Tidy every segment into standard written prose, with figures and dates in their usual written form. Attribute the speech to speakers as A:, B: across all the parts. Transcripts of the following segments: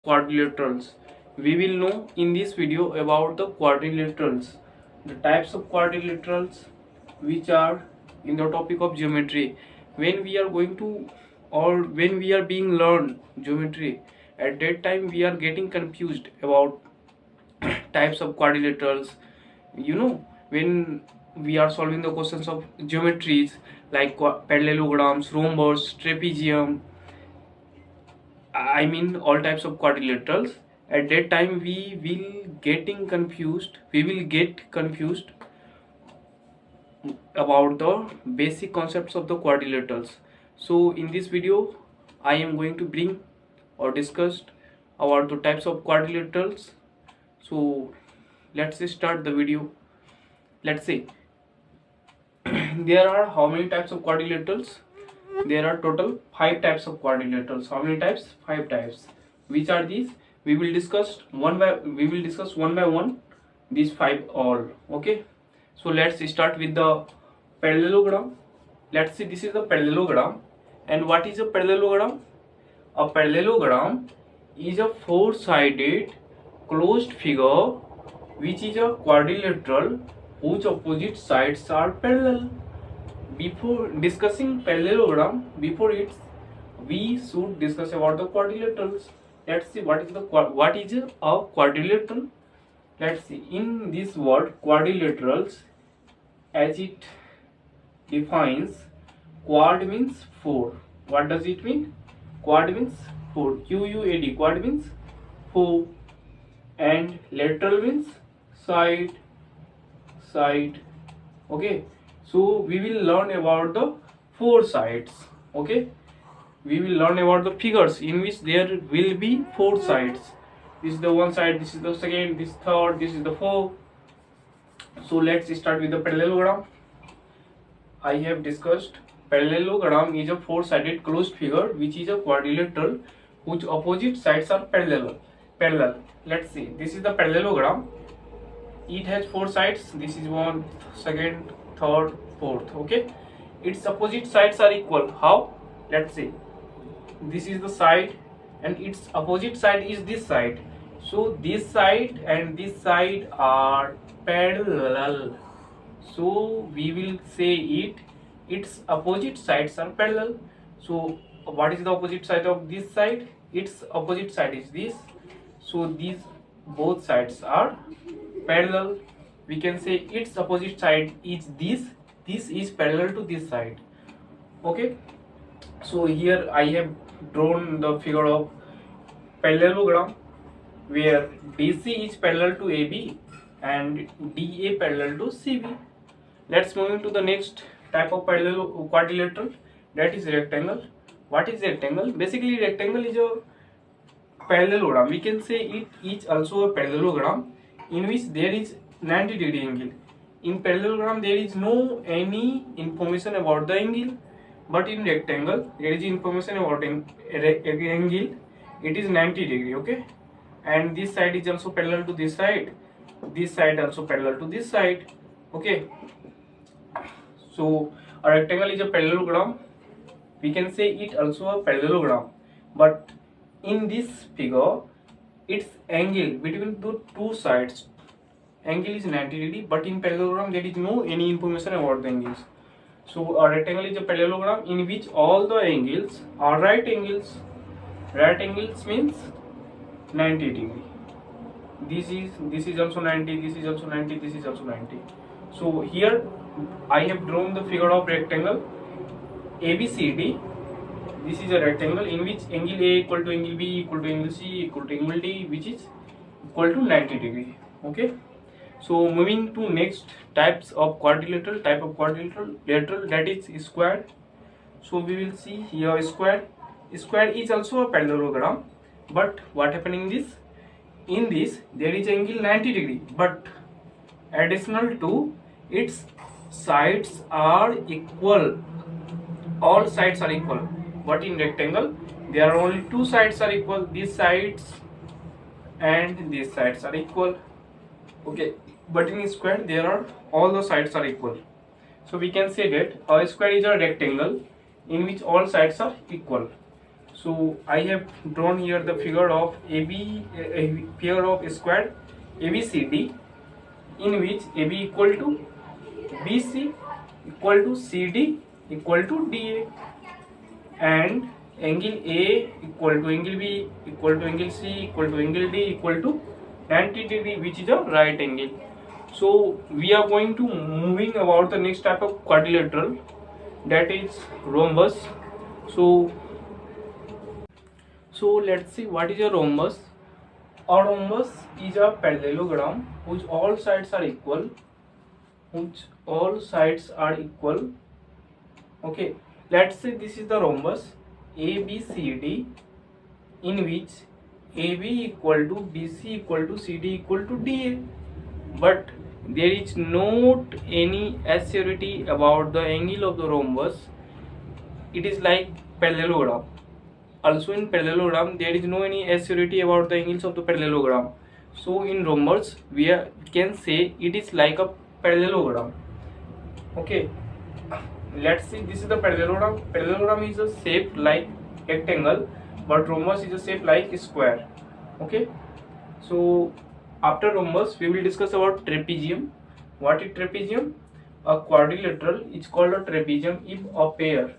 A: quadrilaterals. We will know in this video about the quadrilaterals, the types of quadrilaterals which are in the topic of geometry. When we are going to, or when we are being learned geometry, at that time we are getting confused about types of quadrilaterals. When we are solving the questions of geometries like parallelograms, rhombus, trapezium, I mean all types of quadrilaterals, at that time we will get confused about the basic concepts of the quadrilaterals. So in this video I am going to bring or discuss about the types of quadrilaterals. So let's start the video. Let's see. There are how many types of quadrilaterals? There are total 5 types of quadrilaterals. How many types? 5 types. Which are these? We will discuss one by one these 5 all. Okay. So let's start with the parallelogram. Let's see, this is the parallelogram. And what is a parallelogram? A parallelogram is a four-sided closed figure which is a quadrilateral whose opposite sides are parallel. Before discussing parallelogram, we should discuss about the quadrilaterals. Let's see what is a quadrilateral. Let's see, in this word quadrilaterals, as it defines, quad means 4. What does it mean? Quad means 4. QUAD, quad means 4, and lateral means side. Okay, so we will learn about the 4 sides. Okay, we will learn about the figures in which there will be 4 sides. This is the one side, this is the second, this third, this is the fourth. So let's start with the parallelogram. I have discussed parallelogram is a four-sided closed figure which is a quadrilateral whose opposite sides are parallel. Let's see, this is the parallelogram. It has 4 sides. This is one, second, third, fourth. Okay, its opposite sides are equal. How? Let's see, this is the side and its opposite side is this side. So this side and this side are parallel. So we will say its opposite sides are parallel. So what is the opposite side of this side? Its opposite side is this. So these both sides are parallel. We can say its opposite side is this. This is parallel to this side. Okay. So here I have drawn the figure of parallelogram where DC is parallel to AB and DA parallel to CB. Let's move into the next type of quadrilateral, that is rectangle. What is rectangle? Basically rectangle is a parallelogram. We can say it is also a parallelogram in which there is 90-degree angle. In parallelogram there is no any information about the angle, but in rectangle there is information about angle. It is 90-degree. Okay, and this side is also parallel to this side also parallel to this side. Okay, so a rectangle is a parallelogram. We can say it also a parallelogram, but in this figure its angle between the two sides angle is 90-degree, but in parallelogram there is no any information about the angles. So a rectangle is a parallelogram in which all the angles are right angles. Right angles means 90-degree. This is also 90, this is also 90, this is also 90. So here I have drawn the figure of rectangle ABCD. This is a rectangle in which angle A equal to angle B equal to angle C equal to angle D, which is equal to 90-degree. Okay, so moving to next types of quadrilateral, that is square. So we will see here square is also a parallelogram, but what happening in this there is angle 90-degree, but additional to its sides are equal. All sides are equal, but in rectangle there are only 2 sides are equal. These sides and these sides are equal. Okay, but in square there are all the sides are equal. So we can say that a square is a rectangle in which all sides are equal. So I have drawn here the figure of a pair of square ABCD, in which AB equal to BC equal to CD equal to DA, and angle A equal to angle B equal to angle C equal to angle D equal to 90 degree, which is a right angle. So we are going to moving about the next type of quadrilateral, that is rhombus. So let's see what is a rhombus. A rhombus is a parallelogram whose all sides are equal. Okay, let's say this is the rhombus ABCD, in which AB equal to BC equal to CD equal to DA, but there is not any assurity about the angle of the rhombus. It is like parallelogram. Also in parallelogram there is no any assurity about the angles of the parallelogram. So in rhombus we can say it is like a parallelogram. Okay, let's see, this is the parallelogram. Parallelogram is a shape like rectangle, but rhombus is a shape like square. Okay, so after rhombus we will discuss about trapezium. What is trapezium? A quadrilateral is called a trapezium if a pair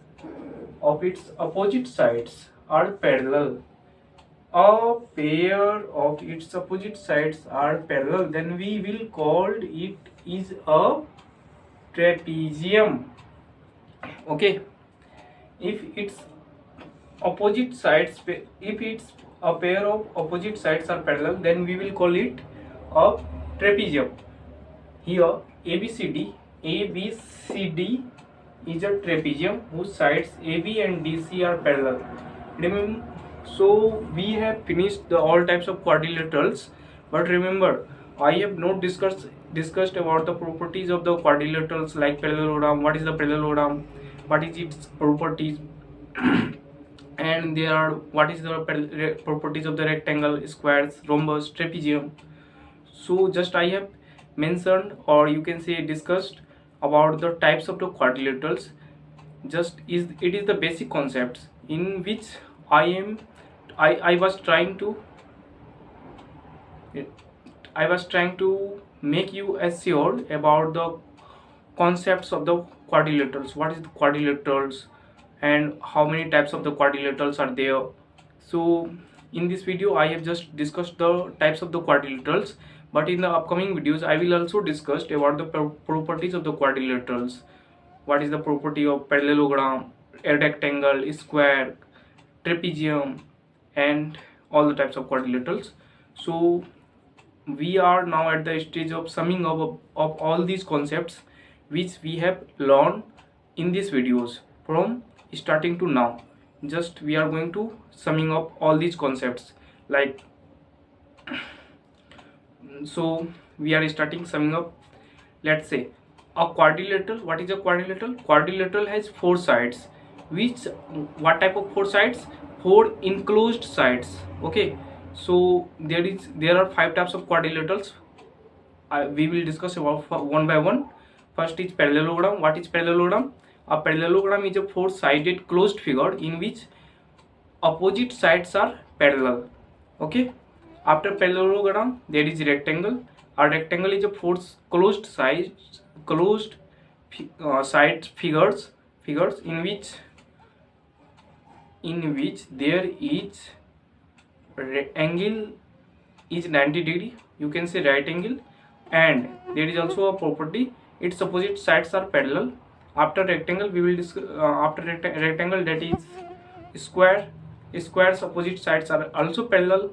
A: of its opposite sides are parallel. A pair of its opposite sides are parallel, then we will call it is a trapezium. Okay, if its opposite sides, if it's a pair of opposite sides are parallel, then we will call it a trapezium. Here ABCD is a trapezium whose sides AB and DC are parallel. Remember, so we have finished the all types of quadrilaterals, but remember I have not discussed about the properties of the quadrilaterals, like parallelogram. What is the parallelogram? What is its properties? And there are what is the properties of the rectangle, squares, rhombus, trapezium. So just I have mentioned, or you can say discussed about the types of the quadrilaterals. Just it is the basic concepts in which I was trying to make you assured about the concepts of the quadrilaterals. What is the quadrilaterals and how many types of the quadrilaterals are there? So in this video I have just discussed the types of the quadrilaterals, but in the upcoming videos I will also discuss about the properties of the quadrilaterals. What is the property of parallelogram, a rectangle, square, trapezium, and all the types of quadrilaterals. So we are now at the stage of summing up of all these concepts which we have learned in these videos from starting to now. Just we are going to summing up all these concepts, like, so we are starting summing up. Let's say a quadrilateral. What is a quadrilateral? Quadrilateral has four sides. What type of four sides? Four enclosed sides. Okay, so there are five types of quadrilaterals. We will discuss about one by one. First is parallelogram. What is parallelogram? A parallelogram is a four-sided closed figure in which opposite sides are parallel. Okay. After parallelogram, there is rectangle. A rectangle is a four closed side figures in which there is angle is 90 degree. You can say right angle, and there is also a property its opposite sides are parallel. After rectangle we will discuss rectangle, that is square. Square's opposite sides are also parallel,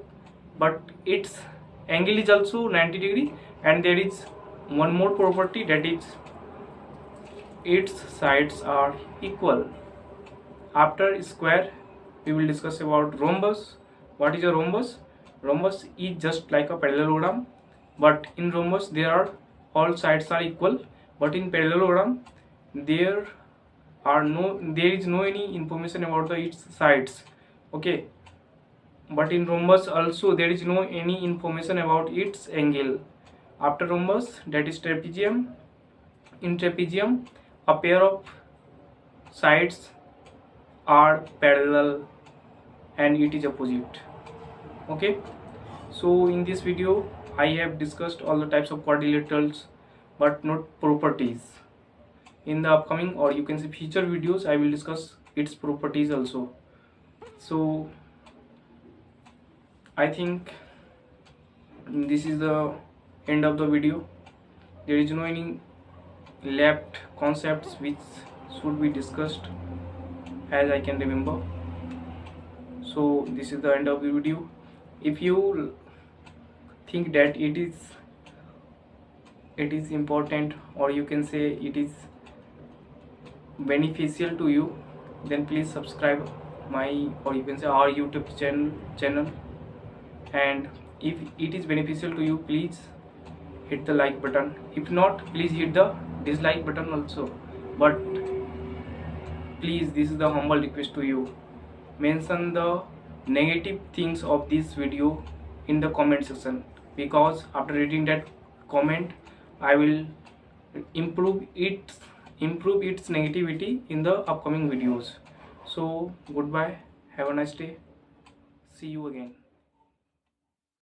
A: but its angle is also 90 degree, and there is one more property, that is its sides are equal. After square we will discuss about rhombus. What is a rhombus? Rhombus is just like a parallelogram, but in rhombus there are all sides are equal, but in parallelogram there is no any information about its sides. Okay, but in rhombus also there is no any information about its angle. After rhombus, that is trapezium. In trapezium, a pair of sides are parallel. and it is opposite. Okay, so in this video I have discussed all the types of quadrilaterals but not properties. In the upcoming, or you can say future videos, I will discuss its properties also. So I think this is the end of the video. There is no any left concepts which should be discussed as I can remember. So this is the end of the video. If you think that it is important, or you can say it is beneficial to you, then please subscribe my, or you can say our YouTube channel. And if it is beneficial to you, please hit the like button. If not, please hit the dislike button also. But please, this is the humble request to you, mention the negative things of this video in the comment section, because after reading that comment I will improve its negativity in the upcoming videos. So goodbye, have a nice day, see you again.